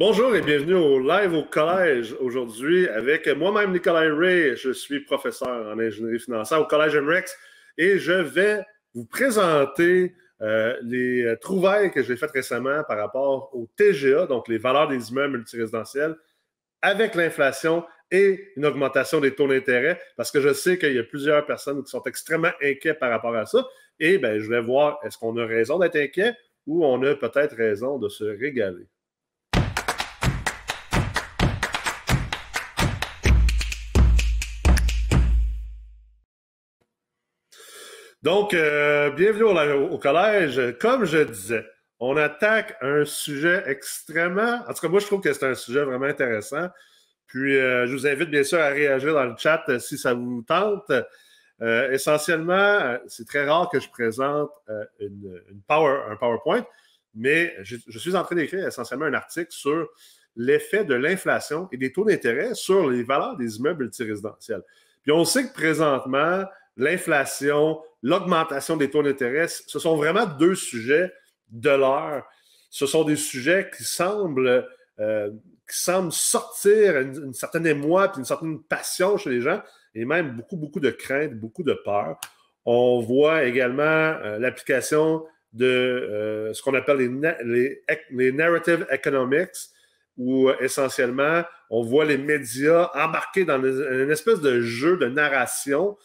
Bonjour et bienvenue au live au collège aujourd'hui avec moi-même Nicolas Ray. Je suis professeur en ingénierie financière au collège MREX et je vais vous présenter les trouvailles que j'ai faites récemment par rapport au TGA, donc les valeurs des immeubles multirésidentiels, avec l'inflation et une augmentation des taux d'intérêt, parce que je sais qu'il y a plusieurs personnes qui sont extrêmement inquiets par rapport à ça. Et bien, je vais voir, est-ce qu'on a raison d'être inquiet ou on a peut-être raison de se régaler. Donc, bienvenue au collège. Comme je disais, on attaque un sujet extrêmement... En tout cas, moi, je trouve que c'est un sujet vraiment intéressant. Puis, je vous invite bien sûr à réagir dans le chat si ça vous tente. Essentiellement, c'est très rare que je présente un PowerPoint, mais je suis en train d'écrire essentiellement un article sur l'effet de l'inflation et des taux d'intérêt sur les valeurs des immeubles multirésidentiels. Puis, on sait que présentement, l'inflation, l'augmentation des taux d'intérêt, ce sont vraiment deux sujets de l'heure. Ce sont des sujets qui semblent sortir une certaine émoi puis une certaine passion chez les gens et même beaucoup de crainte, beaucoup de peur. On voit également l'application de ce qu'on appelle les narrative economics, où essentiellement, on voit les médias embarqués dans une espèce de jeu de narration.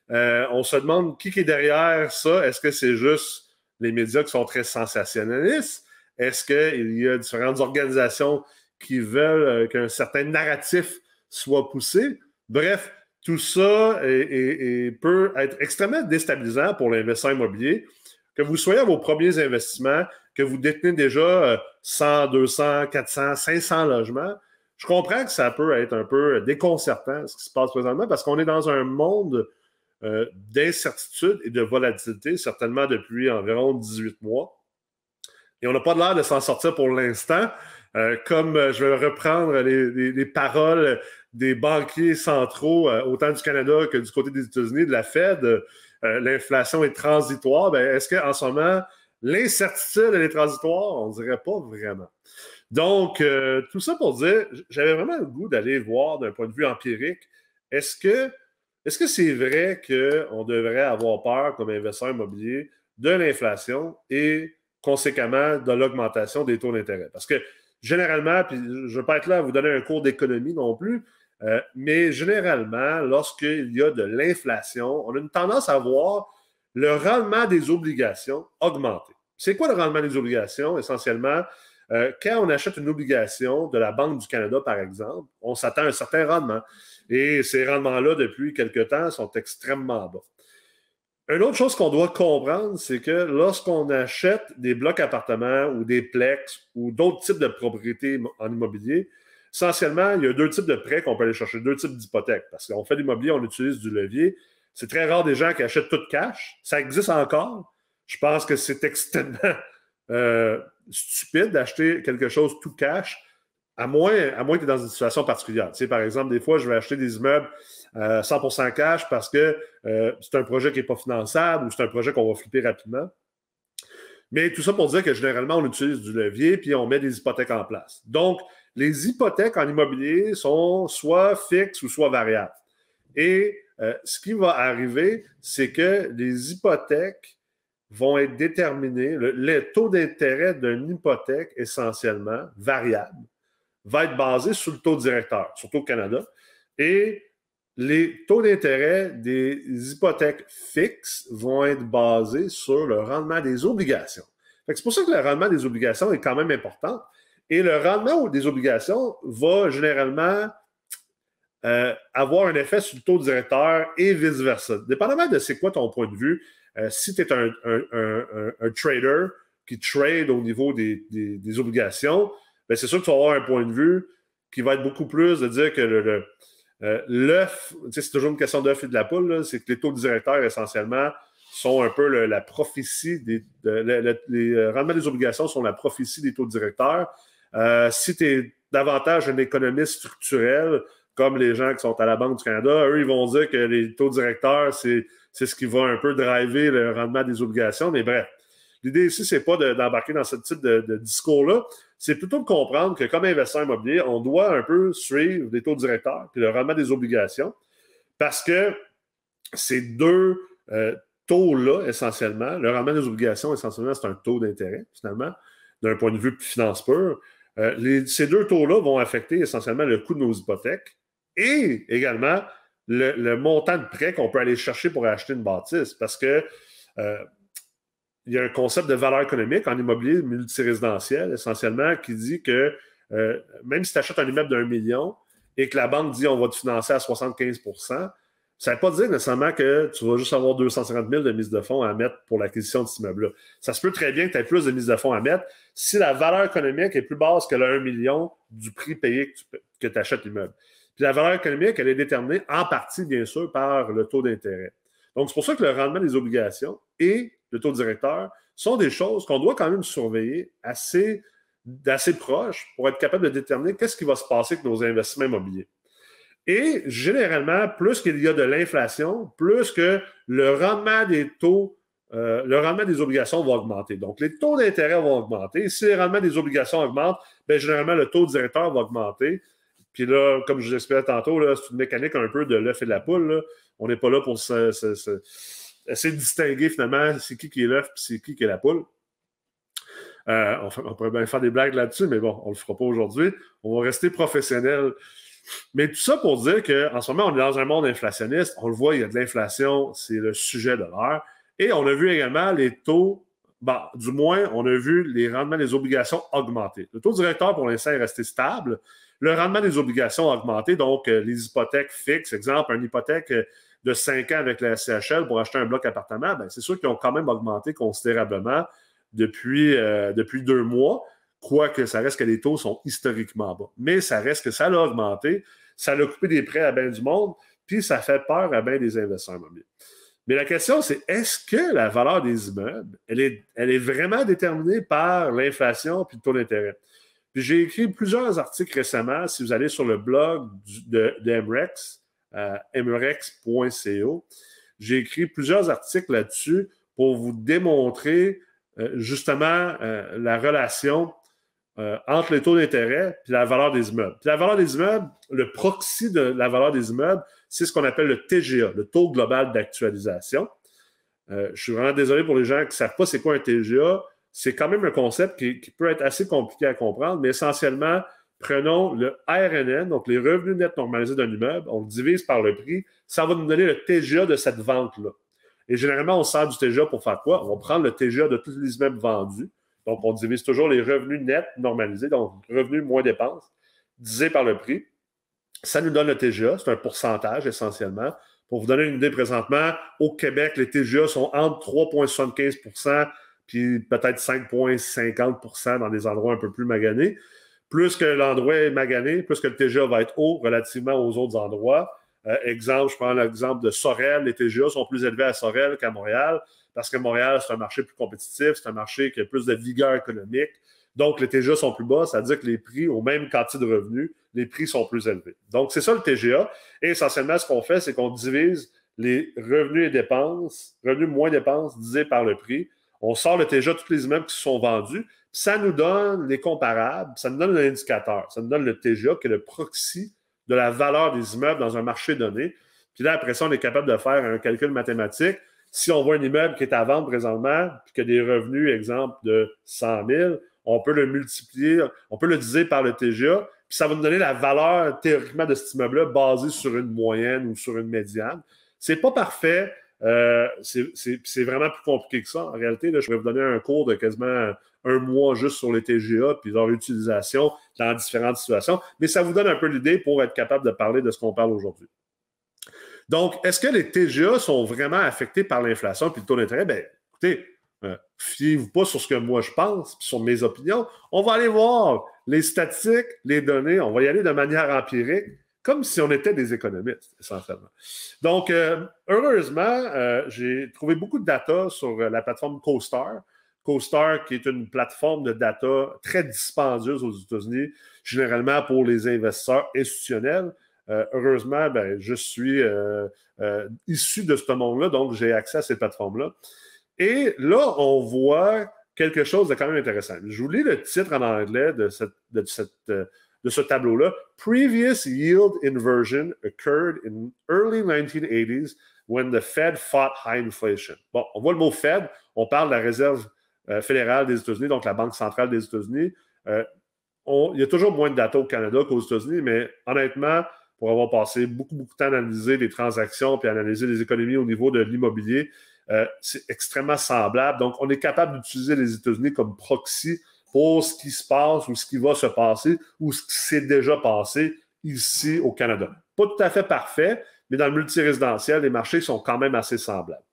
On se demande qui est derrière ça. Est-ce que c'est juste les médias qui sont très sensationnalistes? Est-ce qu'il y a différentes organisations qui veulent qu'un certain narratif soit poussé? Bref, tout ça peut être extrêmement déstabilisant pour l'investisseur immobilier. Que vous soyez à vos premiers investissements, que vous détenez déjà 100, 200, 400, 500 logements, je comprends que ça peut être un peu déconcertant ce qui se passe présentement parce qu'on est dans un monde d'incertitude et de volatilité, certainement depuis environ 18 mois. Et on n'a pas l'air de s'en sortir pour l'instant. Comme je vais reprendre les paroles des banquiers centraux, autant du Canada que du côté des États-Unis, de la Fed, l'inflation est transitoire. Ben, est-ce qu'en ce moment, l'incertitude elle est transitoire? On ne dirait pas vraiment. Donc, tout ça pour dire, j'avais vraiment le goût d'aller voir d'un point de vue empirique, est-ce que c'est vrai qu'on devrait avoir peur comme investisseur immobilier de l'inflation et conséquemment de l'augmentation des taux d'intérêt? Parce que généralement, puis je ne veux pas être là à vous donner un cours d'économie non plus, mais généralement, lorsqu'il y a de l'inflation, on a une tendance à voir le rendement des obligations augmenter. C'est quoi le rendement des obligations? Essentiellement, quand on achète une obligation de la Banque du Canada, par exemple, on s'attend à un certain rendement. Et ces rendements-là, depuis quelque temps, sont extrêmement bas. Une autre chose qu'on doit comprendre, c'est que lorsqu'on achète des blocs appartements ou des plex ou d'autres types de propriétés en immobilier, essentiellement, il y a deux types de prêts qu'on peut aller chercher, deux types d'hypothèques. Parce qu'on fait de l'immobilier, on utilise du levier. C'est très rare des gens qui achètent tout cash. Ça existe encore. Je pense que c'est extrêmement stupide d'acheter quelque chose tout cash, à moins que tu es dans une situation particulière. Tu sais, par exemple, des fois, je vais acheter des immeubles 100% cash parce que c'est un projet qui n'est pas finançable ou c'est un projet qu'on va flipper rapidement. Mais tout ça pour dire que généralement, on utilise du levier puis on met des hypothèques en place. Donc, les hypothèques en immobilier sont soit fixes ou soit variables. Et ce qui va arriver, c'est que les hypothèques vont être déterminées, le taux d'intérêt d'une hypothèque essentiellement variable va être basé sur le taux directeur, surtout au Canada. Et les taux d'intérêt des hypothèques fixes vont être basés sur le rendement des obligations. C'est pour ça que le rendement des obligations est quand même important. Et le rendement des obligations va généralement avoir un effet sur le taux directeur et vice-versa. Dépendamment de c'est quoi ton point de vue, si tu es un trader qui trade au niveau des obligations, ben c'est sûr que tu vas avoir un point de vue qui va être beaucoup plus de dire que l'œuf, c'est toujours une question d'œuf et de la poule, c'est que les taux directeurs, essentiellement, sont un peu la prophétie, les rendements des obligations sont la prophétie des taux directeurs. Si tu es davantage un économiste structurel, comme les gens qui sont à la Banque du Canada, eux, ils vont dire que les taux directeurs, c'est ce qui va un peu driver le rendement des obligations. Mais bref, l'idée ici, c'est pas d'embarquer dans ce type de discours-là. c'est plutôt de comprendre que comme investisseur immobilier, on doit un peu suivre les taux directeurs puis le rendement des obligations parce que ces deux taux-là, essentiellement, le rendement des obligations, essentiellement, c'est un taux d'intérêt, finalement, d'un point de vue finance pure. Ces deux taux-là vont affecter essentiellement le coût de nos hypothèques et également le montant de prêt qu'on peut aller chercher pour acheter une bâtisse. Parce que il y a un concept de valeur économique en immobilier multirésidentiel, essentiellement, qui dit que même si tu achètes un immeuble d'1 million et que la banque dit on va te financer à 75 %, ça ne veut pas dire nécessairement que tu vas juste avoir 250 000 de mise de fonds à mettre pour l'acquisition de cet immeuble-là. Ça se peut très bien que tu aies plus de mise de fonds à mettre si la valeur économique est plus basse que le 1 million du prix payé que tu achètes l'immeuble. Puis la valeur économique, elle est déterminée en partie, bien sûr, par le taux d'intérêt. Donc, c'est pour ça que le rendement des obligations et le taux directeur sont des choses qu'on doit quand même surveiller d'assez proche pour être capable de déterminer qu'est-ce qui va se passer avec nos investissements immobiliers. Et généralement, plus qu'il y a de l'inflation, plus que le rendement des taux, le rendement des obligations va augmenter. Donc, les taux d'intérêt vont augmenter. Et si le rendement des obligations augmente, bien, généralement, le taux directeur va augmenter. Puis là, comme je vous expliquais tantôt, là, c'est une mécanique un peu de l'œuf et de la poule. Là. On n'est pas là pour essayer de distinguer finalement c'est qui est l'œuf et c'est qui est la poule. On pourrait bien faire des blagues là-dessus, mais bon, on ne le fera pas aujourd'hui. On va rester professionnel. Mais tout ça pour dire qu'en ce moment, on est dans un monde inflationniste. On le voit, il y a de l'inflation, c'est le sujet de l'heure. Et on a vu également les taux, du moins, on a vu les rendements des obligations augmenter. Le taux directeur, pour l'instant, est resté stable. Le rendement des obligations a augmenté, donc les hypothèques fixes, exemple, une hypothèque de 5 ans avec la CHL pour acheter un bloc appartement, bien, c'est sûr qu'ils ont quand même augmenté considérablement depuis 2 mois. Quoique ça reste que les taux sont historiquement bas. Mais ça reste que ça l'a augmenté, ça l'a coupé des prêts à bien du monde, puis ça fait peur à bien des investisseurs immobiliers. Mais la question, c'est est-ce que la valeur des immeubles, elle est vraiment déterminée par l'inflation puis le taux d'intérêt? Puis j'ai écrit plusieurs articles récemment, si vous allez sur le blog de MREX, mrex.co, j'ai écrit plusieurs articles là-dessus pour vous démontrer justement la relation entre les taux d'intérêt et la valeur des immeubles. Puis la valeur des immeubles, le proxy de la valeur des immeubles, c'est ce qu'on appelle le TGA, le taux global d'actualisation. Je suis vraiment désolé pour les gens qui ne savent pas c'est quoi un TGA. C'est quand même un concept qui peut être assez compliqué à comprendre, mais essentiellement, prenons le RNN, donc les revenus nets normalisés d'un immeuble, on le divise par le prix, ça va nous donner le TGA de cette vente-là. Et généralement, on sert du TGA pour faire quoi? On va prendre le TGA de tous les immeubles vendus. Donc, on divise toujours les revenus nets normalisés, donc revenus moins dépenses, divisé par le prix. Ça nous donne le TGA, c'est un pourcentage essentiellement. Pour vous donner une idée présentement, au Québec, les TGA sont entre 3,75 % puis peut-être 5,50 % dans des endroits un peu plus maganés. Plus que l'endroit est magané, plus que le TGA va être haut relativement aux autres endroits. Exemple, je prends l'exemple de Sorel. Les TGA sont plus élevés à Sorel qu'à Montréal parce que Montréal, c'est un marché plus compétitif, c'est un marché qui a plus de vigueur économique. Donc, les TGA sont plus bas, ça veut dire que les prix, aux mêmes quantités de revenus, les prix sont plus élevés. Donc, c'est ça le TGA. Et essentiellement, ce qu'on fait, c'est qu'on divise les revenus et dépenses, revenus moins dépenses, divisé par le prix. On sort le TGA de tous les immeubles qui se sont vendus. Puis ça nous donne les comparables, ça nous donne un indicateur. Ça nous donne le TGA, qui est le proxy de la valeur des immeubles dans un marché donné. Puis là, après ça, on est capable de faire un calcul mathématique. Si on voit un immeuble qui est à vendre présentement, puis qui a des revenus, exemple, de 100 000, on peut le multiplier, on peut le diviser par le TGA, puis ça va nous donner la valeur théoriquement de cet immeuble-là basée sur une moyenne ou sur une médiane. C'est pas parfait. C'est vraiment plus compliqué que ça. En réalité, là, je vais vous donner un cours de quasiment 1 mois juste sur les TGA puis leur utilisation dans différentes situations. Mais ça vous donne un peu l'idée pour être capable de parler de ce qu'on parle aujourd'hui. Donc, est-ce que les TGA sont vraiment affectés par l'inflation puis le taux d'intérêt? Bien, écoutez, fiez-vous pas sur ce que moi je pense puis sur mes opinions. On va aller voir les statistiques, les données. On va y aller de manière empirique, comme si on était des économistes, essentiellement. Donc, heureusement, j'ai trouvé beaucoup de data sur la plateforme CoStar. CoStar, qui est une plateforme de data très dispendieuse aux États-Unis, généralement pour les investisseurs institutionnels. Heureusement, ben, je suis issu de ce monde-là, donc j'ai accès à ces plateformes-là. Et là, on voit quelque chose de quand même intéressant. Je vous lis le titre en anglais de ce tableau-là. Previous yield inversion occurred in early 1980s when the Fed fought high inflation. Bon, on voit le mot Fed, on parle de la Réserve fédérale des États-Unis, donc la Banque centrale des États-Unis. Il y a toujours moins de data au Canada qu'aux États-Unis, mais honnêtement, pour avoir passé beaucoup de temps à analyser les transactions puis à analyser les économies au niveau de l'immobilier, c'est extrêmement semblable. Donc, on est capable d'utiliser les États-Unis comme proxy pour ce qui se passe ou ce qui va se passer ou ce qui s'est déjà passé ici au Canada. Pas tout à fait parfait, mais dans le multirésidentiel, les marchés sont quand même assez semblables.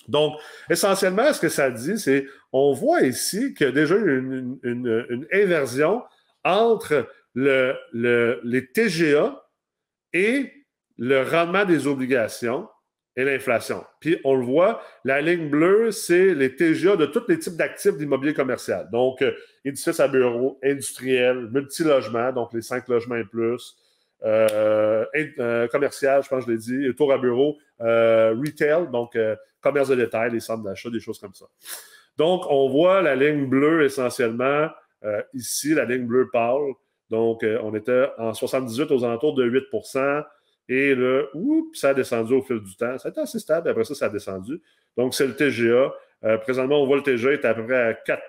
Donc, essentiellement, ce que ça dit, c'est on voit ici qu'il y a déjà une inversion entre les TGA et le rendement des obligations et l'inflation. Puis, on le voit, la ligne bleue, c'est les TGA de tous les types d'actifs d'immobilier commercial. Donc, édifices à bureaux, industriels, multilogement, donc les 5 logements et plus, commercial, je pense que je l'ai dit, tour à bureau, retail, donc commerce de détail, les centres d'achat, des choses comme ça. Donc, on voit la ligne bleue essentiellement ici, la ligne bleue pâle. Donc, on était en 78 aux alentours de 8 et là, ça a descendu au fil du temps. Ça a été assez stable, après ça a descendu. Donc, c'est le TGA. Présentement, on voit le TGA est à peu près à 4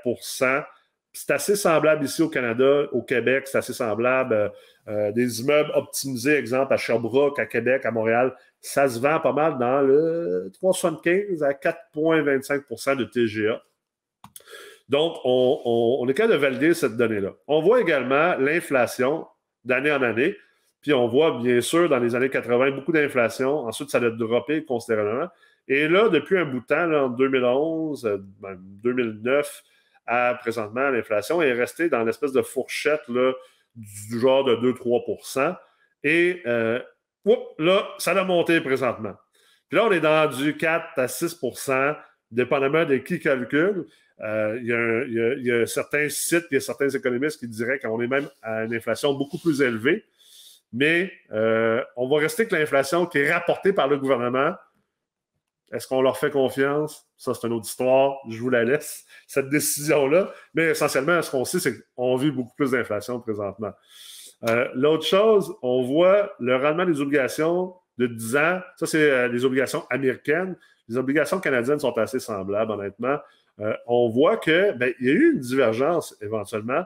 c'est assez semblable ici au Canada, au Québec, c'est assez semblable. Des immeubles optimisés, exemple à Sherbrooke, à Québec, à Montréal, ça se vend pas mal dans le 3,75 à 4,25 de TGA. Donc, on est capable de valider cette donnée-là. On voit également l'inflation d'année en année. Puis on voit, bien sûr, dans les années 80, beaucoup d'inflation. Ensuite, ça a droppé considérablement. Et là, depuis un bout de temps, là, en 2011, 2009, à présentement, l'inflation est restée dans l'espèce de fourchette là, du genre de 2-3 Et là, ça a monté présentement. Puis là, on est dans du 4 à 6 dépendamment de qui calcule. Il y a certains sites, il y a certains économistes qui diraient qu'on est même à une inflation beaucoup plus élevée. Mais on va rester avec l'inflation qui est rapportée par le gouvernement. Est-ce qu'on leur fait confiance? Ça, c'est une autre histoire. Je vous la laisse, cette décision-là. Mais essentiellement, ce qu'on sait, c'est qu'on vit beaucoup plus d'inflation présentement. L'autre chose, on voit le rendement des obligations de 10 ans. Ça, c'est les obligations américaines. Les obligations canadiennes sont assez semblables, honnêtement. On voit qu'il y a eu une divergence éventuellement.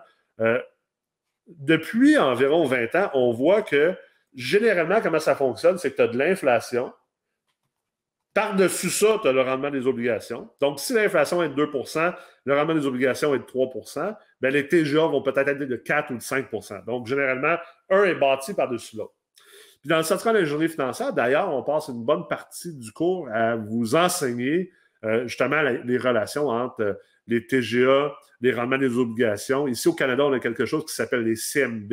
Depuis environ 20 ans, on voit que généralement, comment ça fonctionne, c'est que tu as de l'inflation. Par-dessus ça, tu as le rendement des obligations. Donc, si l'inflation est de 2 le rendement des obligations est de 3 les TGA vont peut-être être de 4 ou de 5 Donc, généralement, un est bâti par-dessus l'autre. Puis dans le Centre d'ingénierie financière, d'ailleurs, on passe une bonne partie du cours à vous enseigner justement les relations entre les TGA, les rendements des obligations. Ici, au Canada, on a quelque chose qui s'appelle les CMB,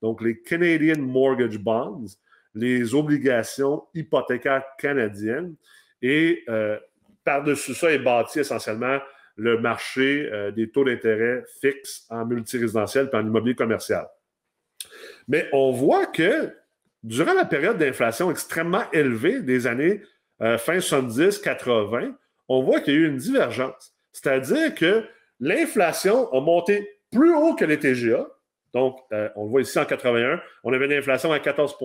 donc les Canadian Mortgage Bonds, les obligations hypothécaires canadiennes. Et par-dessus ça est bâti essentiellement le marché des taux d'intérêt fixes en multirésidentiel et en immobilier commercial. Mais on voit que durant la période d'inflation extrêmement élevée des années fin 70-80, on voit qu'il y a eu une divergence. C'est-à-dire que l'inflation a monté plus haut que les TGA. Donc, on le voit ici en 81, on avait une inflation à 14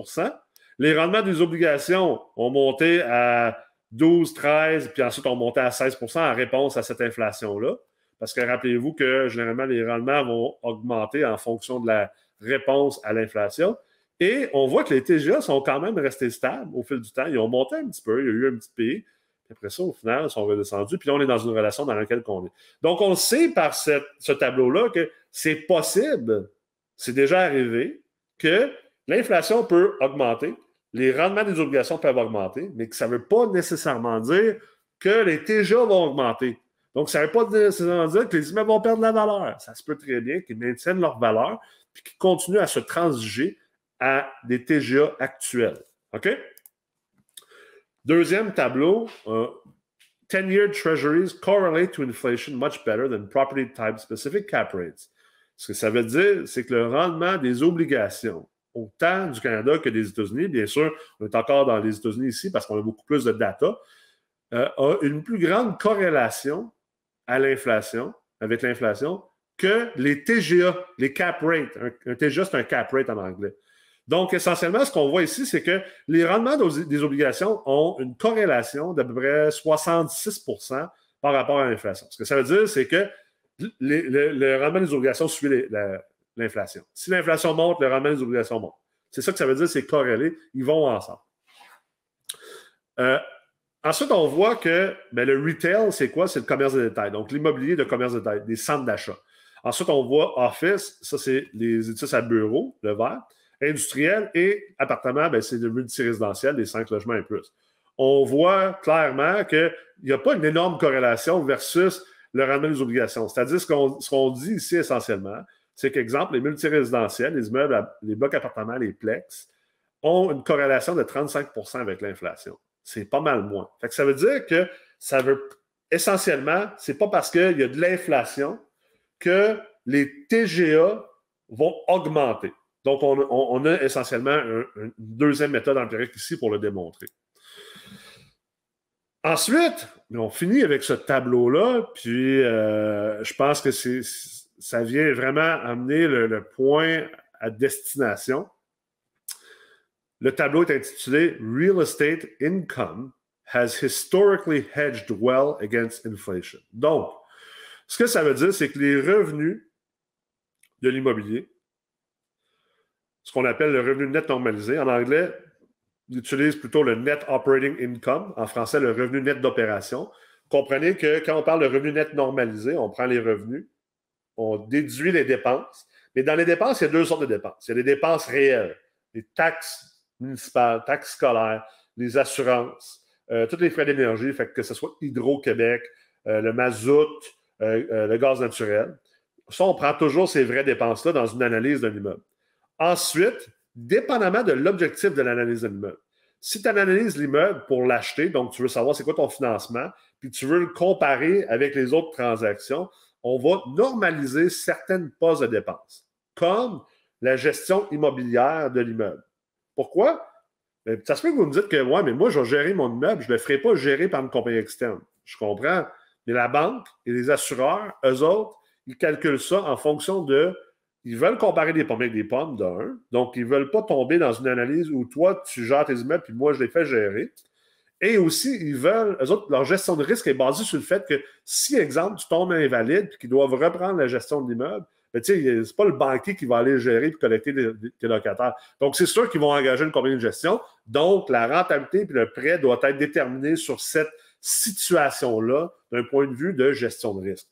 Les rendements des obligations ont monté à 12, 13, puis ensuite ont monté à 16 en réponse à cette inflation-là. Parce que rappelez-vous que généralement, les rendements vont augmenter en fonction de la réponse à l'inflation. Et on voit que les TGA sont quand même restés stables au fil du temps. Ils ont monté un petit peu, il y a eu un petit pic. Puis après ça, au final, ils sont redescendus. Puis là, on est dans une relation dans laquelle on est. Donc, on sait par ce tableau-là que c'est possible, c'est déjà arrivé, que l'inflation peut augmenter, les rendements des obligations peuvent augmenter, mais que ça ne veut pas nécessairement dire que les TGA vont augmenter. Donc, ça ne veut pas nécessairement dire que les immeubles vont perdre de la valeur. Ça se peut très bien qu'ils maintiennent leur valeur puis qu'ils continuent à se transiger à des TGA actuels. OK? Deuxième tableau, 10-year treasuries correlate to inflation much better than property type specific cap rates. Ce que ça veut dire, c'est que le rendement des obligations, autant du Canada que des États-Unis, bien sûr, on est encore dans les États-Unis ici parce qu'on a beaucoup plus de data, a une plus grande corrélation à l'inflation avec l'inflation que les TGA, les cap rates. Un TGA, c'est un cap rate en anglais. Donc, essentiellement, ce qu'on voit ici, c'est que les rendements des obligations ont une corrélation d'à peu près 66 par rapport à l'inflation. Ce que ça veut dire, c'est que le rendement des obligations suit l'inflation. Si l'inflation monte, le rendement des obligations monte. C'est ça que ça veut dire, c'est corrélé. Ils vont ensemble. Ensuite, on voit que le retail, c'est quoi? C'est le commerce de détail. Donc, l'immobilier de commerce de détail, des centres d'achat. Ensuite, on voit office, ça, c'est les édifices à bureau, le vert. Industriel et appartement, c'est le multirésidentiel, les 5 logements et plus. On voit clairement qu'il n'y a pas une énorme corrélation versus le rendement des obligations. C'est-à-dire, ce qu'on dit ici essentiellement, c'est qu'exemple, les multirésidentiels, les immeubles, les blocs appartements, les plex, ont une corrélation de 35 avec l'inflation. C'est pas mal moins. Fait que ça veut dire que essentiellement, c'est pas parce qu'il y a de l'inflation que les TGA vont augmenter. Donc, on a essentiellement une deuxième méthode empirique ici pour le démontrer. Ensuite, on finit avec ce tableau-là, puis je pense que ça vient vraiment amener le point à destination. Le tableau est intitulé « Real Estate Income has historically hedged well against inflation ». Donc, ce que ça veut dire, c'est que les revenus de l'immobilier, ce qu'on appelle le revenu net normalisé. En anglais, ils utilisent plutôt le net operating income. En français, le revenu net d'opération. Comprenez que quand on parle de revenu net normalisé, on prend les revenus, on déduit les dépenses. Mais dans les dépenses, il y a deux sortes de dépenses. Il y a des dépenses réelles, les taxes municipales, taxes scolaires, les assurances, tous les frais d'énergie, fait que ce soit Hydro-Québec, le mazout, le gaz naturel. Ça, on prend toujours ces vraies dépenses-là dans une analyse d'un immeuble. Ensuite, dépendamment de l'objectif de l'analyse de l'immeuble, si tu analyses l'immeuble pour l'acheter, donc tu veux savoir c'est quoi ton financement, puis tu veux le comparer avec les autres transactions, on va normaliser certaines postes de dépenses, comme la gestion immobilière de l'immeuble. Pourquoi? Ça se peut que vous me dites que ouais, mais moi, je vais gérer mon immeuble, je ne le ferai pas gérer par une compagnie externe. Je comprends. Mais la banque et les assureurs, eux autres, ils calculent ça en fonction de. Ils veulent comparer des pommes avec des pommes, d'un. Donc, ils ne veulent pas tomber dans une analyse où toi, tu gères tes immeubles, puis moi, je les fais gérer. Et aussi, eux autres, leur gestion de risque est basée sur le fait que si, exemple, tu tombes invalide puis qu'ils doivent reprendre la gestion de l'immeuble, ben, tu sais, c'est pas le banquier qui va aller gérer et collecter tes locataires. Donc, c'est sûr qu'ils vont engager une compagnie de gestion. Donc, la rentabilité et le prêt doit être déterminé sur cette situation-là d'un point de vue de gestion de risque.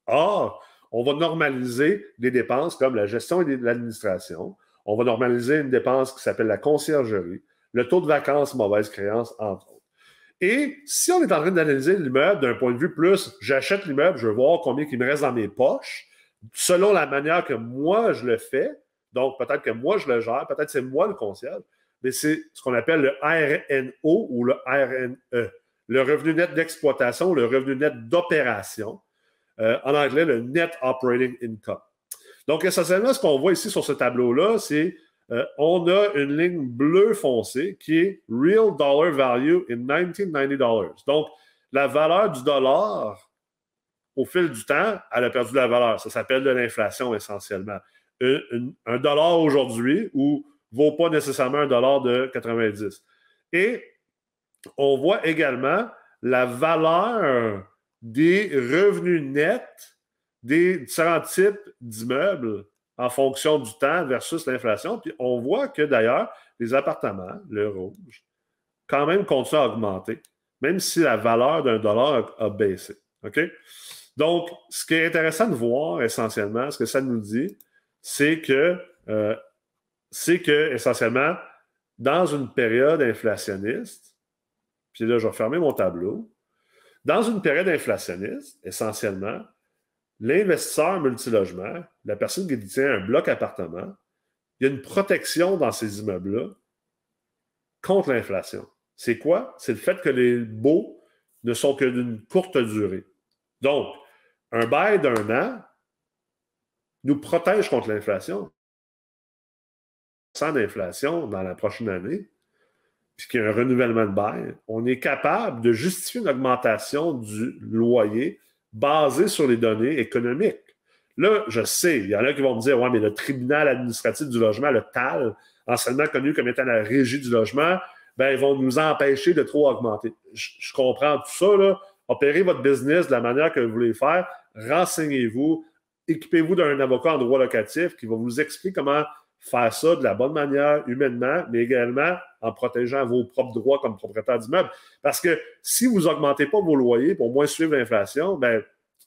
Or, on va normaliser des dépenses comme la gestion et l'administration. On va normaliser une dépense qui s'appelle la conciergerie, le taux de vacances, mauvaise créance, entre autres. Et si on est en train d'analyser l'immeuble d'un point de vue plus, j'achète l'immeuble, je veux voir combien il me reste dans mes poches, selon la manière que moi je le fais, donc peut-être que moi je le gère, peut-être que c'est moi le concierge, mais c'est ce qu'on appelle le RNO ou le RNE, le revenu net d'exploitation, le revenu net d'opération. En anglais, le Net Operating Income. Donc, essentiellement, ce qu'on voit ici sur ce tableau-là, c'est on a une ligne bleue foncée qui est Real Dollar Value in 1990 $. Donc, la valeur du dollar, au fil du temps, elle a perdu de la valeur. Ça s'appelle de l'inflation essentiellement. Un dollar aujourd'hui ne vaut pas nécessairement un dollar de 90. Et on voit également la valeur des revenus nets des différents types d'immeubles en fonction du temps versus l'inflation. Puis on voit que d'ailleurs, les appartements, le rouge, quand même continuent à augmenter, même si la valeur d'un dollar a baissé. OK? Donc, ce qui est intéressant de voir essentiellement, ce que ça nous dit, c'est que essentiellement, dans une période inflationniste, puis là, je vais fermer mon tableau. Dans une période inflationniste, essentiellement, l'investisseur multilogement, la personne qui détient un bloc appartement, il y a une protection dans ces immeubles-là contre l'inflation. C'est quoi? C'est le fait que les baux ne sont que d'une courte durée. Donc, un bail d'un an nous protège contre l'inflation. Sans d'inflation dans la prochaine année, puis qu'il y a un renouvellement de bail, on est capable de justifier une augmentation du loyer basé sur les données économiques. Là, je sais, il y en a qui vont me dire, ouais, mais le tribunal administratif du logement, le TAL, anciennement connu comme étant la régie du logement, ben, ils vont nous empêcher de trop augmenter. Je comprends tout ça, là. Opérez votre business de la manière que vous voulez faire, renseignez-vous, équipez-vous d'un avocat en droit locatif qui va vous expliquer comment faire ça de la bonne manière, humainement, mais également en protégeant vos propres droits comme propriétaire d'immeuble. Parce que si vous n'augmentez pas vos loyers pour moins suivre l'inflation, ben,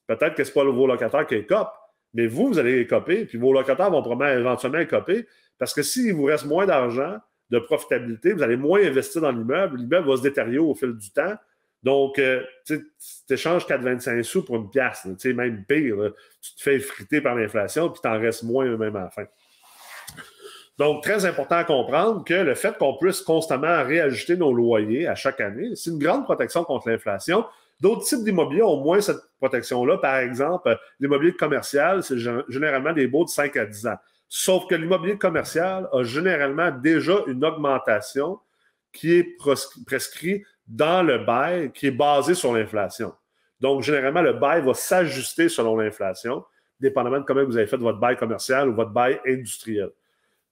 peut-être que ce n'est pas vos locataires qui écopent, mais vous allez écoper, puis vos locataires vont probablement éventuellement écoper, parce que s'il vous reste moins d'argent, de profitabilité, vous allez moins investir dans l'immeuble va se détériorer au fil du temps. Donc, tu échanges 4,25 sous pour une pièce, même pire, là, tu te fais effriter par l'inflation, puis tu en restes moins même à la fin. Donc, très important à comprendre que le fait qu'on puisse constamment réajuster nos loyers à chaque année, c'est une grande protection contre l'inflation. D'autres types d'immobilier ont moins cette protection-là. Par exemple, l'immobilier commercial, c'est généralement des baux de 5 à 10 ans. Sauf que l'immobilier commercial a généralement déjà une augmentation qui est prescrite dans le bail, qui est basée sur l'inflation. Donc, généralement, le bail va s'ajuster selon l'inflation, dépendamment de comment vous avez fait votre bail commercial ou votre bail industriel.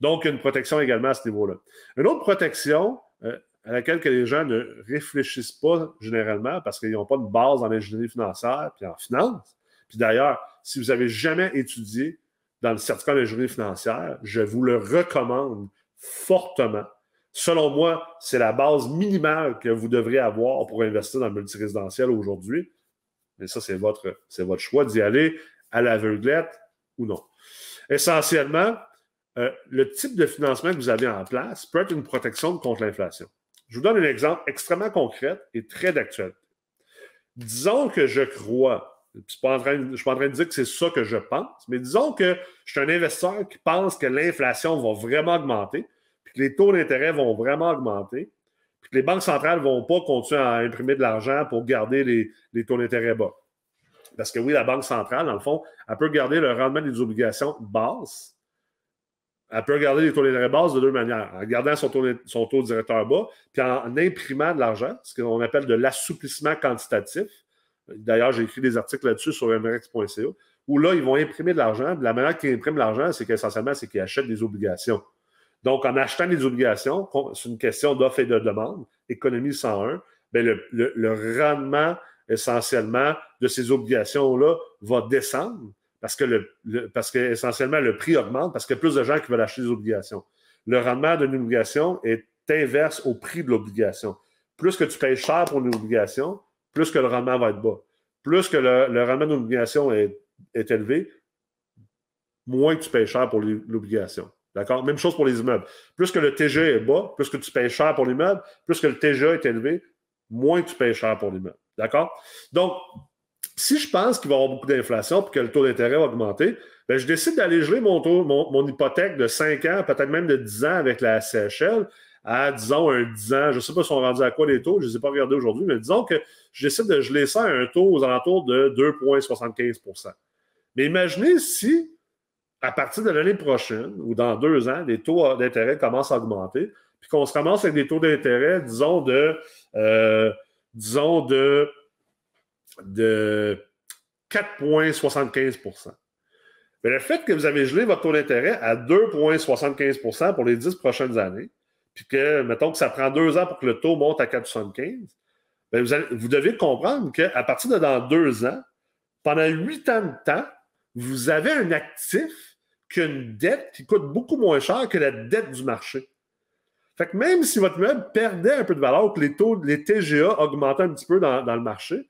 Donc, il y a une protection également à ce niveau-là. Une autre protection à laquelle que les gens ne réfléchissent pas généralement parce qu'ils n'ont pas de base en ingénierie financière puis en finance. Puis d'ailleurs, si vous n'avez jamais étudié dans le certificat d'ingénierie financière, je vous le recommande fortement. Selon moi, c'est la base minimale que vous devrez avoir pour investir dans le multirésidentiel aujourd'hui. Mais ça, c'est votre choix d'y aller à l'aveuglette ou non. Essentiellement, le type de financement que vous avez en place peut être une protection contre l'inflation. Je vous donne un exemple extrêmement concret et très d'actualité. Disons que je crois, je ne suis pas en train de dire que c'est ça que je pense, mais disons que je suis un investisseur qui pense que l'inflation va vraiment augmenter, puis que les taux d'intérêt vont vraiment augmenter, puis que les banques centrales ne vont pas continuer à imprimer de l'argent pour garder les taux d'intérêt bas. Parce que oui, la Banque centrale, dans le fond, elle peut garder le rendement des obligations basse. Elle peut garder les taux d'intérêt bas de deux manières. En gardant son taux directeur bas, puis en imprimant de l'argent, ce qu'on appelle de l'assouplissement quantitatif. D'ailleurs, j'ai écrit des articles là-dessus sur mrex.ca, où là, ils vont imprimer de l'argent. De la manière qu'ils impriment l'argent, c'est qu'essentiellement, c'est qu'ils achètent des obligations. Donc, en achetant des obligations, c'est une question d'offre et de demande, économie 101, bien, le rendement, essentiellement, de ces obligations-là va descendre. Parce que essentiellement, le prix augmente parce qu'il y a plus de gens qui veulent acheter des obligations. Le rendement d'une obligation est inverse au prix de l'obligation. Plus que tu payes cher pour une obligation, plus que le rendement va être bas. Plus que le rendement d'une obligation est élevé, moins que tu payes cher pour l'obligation. D'accord? Même chose pour les immeubles. Plus que le TGA est bas, plus que tu payes cher pour l'immeuble, plus que le TGA est élevé, moins que tu payes cher pour l'immeuble. D'accord? Donc, si je pense qu'il va y avoir beaucoup d'inflation et que le taux d'intérêt va augmenter, bien, je décide d'aller geler mon hypothèque de 5 ans, peut-être même de 10 ans avec la CHL à, disons, un 10 ans. Je ne sais pas si on est rendu à quoi les taux, je ne les ai pas regardés aujourd'hui, mais disons que je décide de geler ça à un taux aux alentours de 2,75 %. Mais imaginez si, à partir de l'année prochaine ou dans 2 ans, les taux d'intérêt commencent à augmenter, puis qu'on se ramasse avec des taux d'intérêt, disons, de 4,75 %. Mais le fait que vous avez gelé votre taux d'intérêt à 2,75 % pour les 10 prochaines années, puis que, mettons que ça prend 2 ans pour que le taux monte à 4,75, bien vous devez comprendre qu'à partir de dans 2 ans, pendant 8 ans de temps, vous avez un actif qui a une dette qui coûte beaucoup moins cher que la dette du marché. Fait que même si votre immeuble perdait un peu de valeur, que les TGA augmentaient un petit peu dans le marché,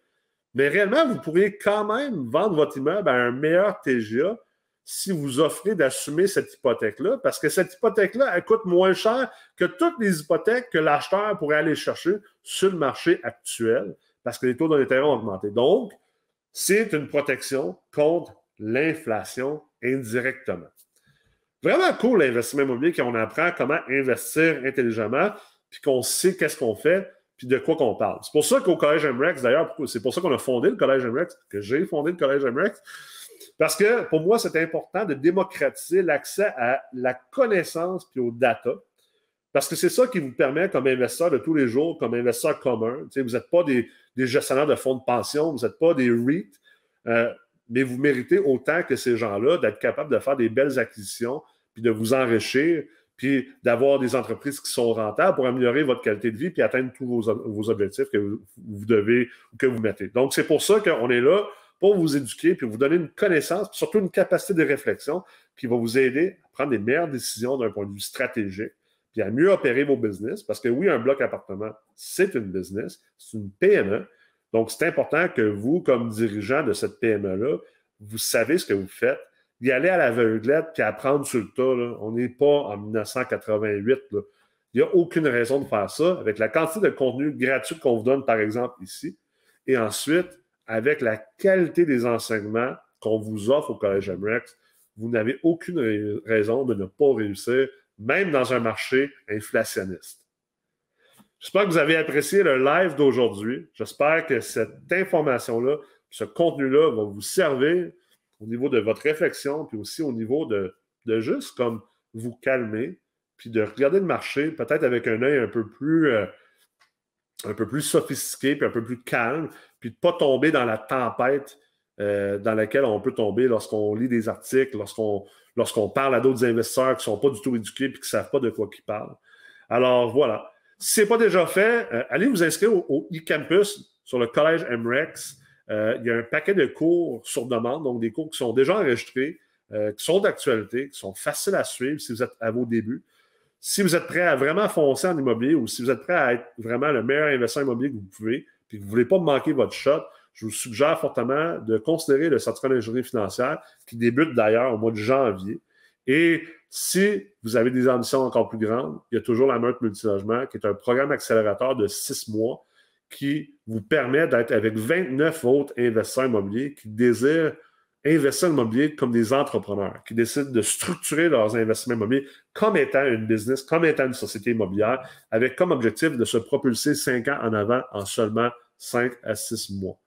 mais réellement, vous pourriez quand même vendre votre immeuble à un meilleur TGA si vous offrez d'assumer cette hypothèque-là, parce que cette hypothèque-là, elle coûte moins cher que toutes les hypothèques que l'acheteur pourrait aller chercher sur le marché actuel, parce que les taux d'intérêt ont augmenté. Donc, c'est une protection contre l'inflation indirectement. Vraiment cool l'investissement immobilier, qu'on apprend comment investir intelligemment, puis qu'on sait qu'est-ce qu'on fait, puis de quoi qu'on parle. C'est pour ça qu'au Collège MREX, d'ailleurs, c'est pour ça qu'on a fondé le Collège MREX, que j'ai fondé le Collège MREX, parce que pour moi, c'est important de démocratiser l'accès à la connaissance puis aux data, parce que c'est ça qui vous permet, comme investisseur de tous les jours, comme investisseur commun, vous n'êtes pas des gestionnaires de fonds de pension, vous n'êtes pas des REIT, mais vous méritez autant que ces gens-là d'être capables de faire des belles acquisitions, puis de vous enrichir, puis d'avoir des entreprises qui sont rentables pour améliorer votre qualité de vie puis atteindre tous vos objectifs que vous devez ou que vous mettez. Donc, c'est pour ça qu'on est là pour vous éduquer puis vous donner une connaissance, puis surtout une capacité de réflexion qui va vous aider à prendre des meilleures décisions d'un point de vue stratégique puis à mieux opérer vos business. Parce que oui, un bloc appartement, c'est une business, c'est une PME. Donc, c'est important que vous, comme dirigeant de cette PME-là, vous savez ce que vous faites. Y aller à l'aveuglette puis apprendre sur le tas, là. On n'est pas en 1988. Là. Il n'y a aucune raison de faire ça avec la quantité de contenu gratuit qu'on vous donne, par exemple, ici. Et ensuite, avec la qualité des enseignements qu'on vous offre au Collège MREX, vous n'avez aucune raison de ne pas réussir, même dans un marché inflationniste. J'espère que vous avez apprécié le live d'aujourd'hui. J'espère que cette information-là, ce contenu-là va vous servir au niveau de votre réflexion, puis aussi au niveau de juste comme vous calmer, puis de regarder le marché peut-être avec un œil un peu plus sophistiqué, puis un peu plus calme, puis de ne pas tomber dans la tempête dans laquelle on peut tomber lorsqu'on lit des articles, lorsqu'on parle à d'autres investisseurs qui ne sont pas du tout éduqués puis qui ne savent pas de quoi ils parlent. Alors voilà. Si ce n'est pas déjà fait, allez vous inscrire au e-campus sur le Collège MREX. Il y a un paquet de cours sur demande, donc des cours qui sont déjà enregistrés, qui sont d'actualité, qui sont faciles à suivre si vous êtes à vos débuts. Si vous êtes prêt à vraiment foncer en immobilier ou si vous êtes prêt à être vraiment le meilleur investisseur immobilier que vous pouvez, puis que vous ne voulez pas manquer votre shot, je vous suggère fortement de considérer le certificat d'ingénierie financière qui débute d'ailleurs au mois de janvier. Et si vous avez des ambitions encore plus grandes, il y a toujours la Meurthe Multilogement, qui est un programme accélérateur de 6 mois qui vous permet d'être avec 29 autres investisseurs immobiliers qui désirent investir en immobilier comme des entrepreneurs, qui décident de structurer leurs investissements immobiliers comme étant une business, comme étant une société immobilière, avec comme objectif de se propulser 5 ans en avant en seulement 5 à 6 mois.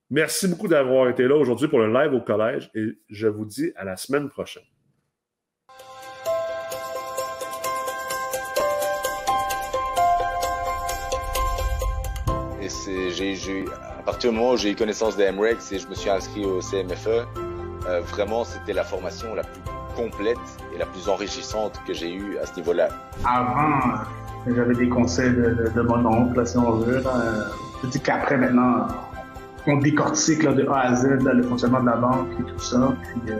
Merci beaucoup d'avoir été là aujourd'hui pour le live au collège et je vous dis à la semaine prochaine. À partir du moment où j'ai eu connaissance des MREX et je me suis inscrit au CMFE, vraiment c'était la formation la plus complète et la plus enrichissante que j'ai eue à ce niveau-là. Avant, j'avais des conseils de mon oncle, si on veut. Je dis qu'après, maintenant, on décortique là, de A à Z là, le fonctionnement de la banque et tout ça. Puis,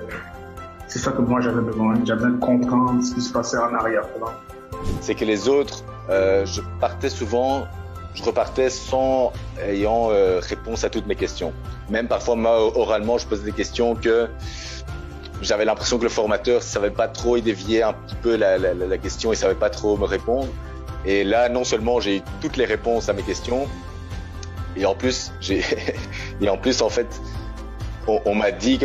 c'est ça que moi j'avais besoin. J'avais besoin de comprendre ce qui se passait en arrière-plan. C'est que les autres, je repartais sans ayant réponse à toutes mes questions. Même parfois, moi, oralement, je posais des questions que j'avais l'impression que le formateur savait pas trop, il déviait un petit peu la question, il savait pas trop me répondre. Et là, non seulement j'ai eu toutes les réponses à mes questions, et en plus, en fait, on m'a dit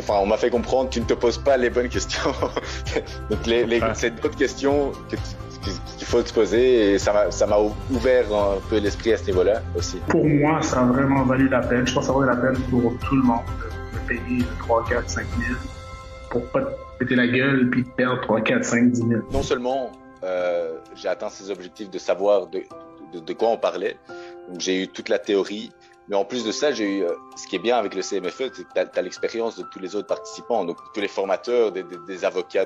on m'a fait comprendre, tu ne te poses pas les bonnes questions. Donc c'est d'autres questions qu'il faut se poser et ça m'a ouvert un peu l'esprit à ce niveau-là aussi. Pour moi, ça a vraiment valu la peine. Je pense que ça vaut la peine pour tout le monde de payer 3, 4, 5 000 pour pas te péter la gueule puis de perdre 3, 4, 5, 10 000. Non seulement j'ai atteint ces objectifs de savoir de quoi on parlait, donc j'ai eu toute la théorie, mais en plus de ça, j'ai eu ce qui est bien avec le CMFE, c'est que tu as l'expérience de tous les autres participants, donc tous les formateurs, des avocats,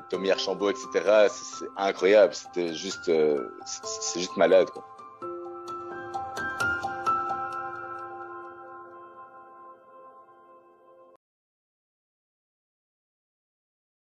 Tommy Archambault, etc. C'est incroyable, c'est juste malade, quoi.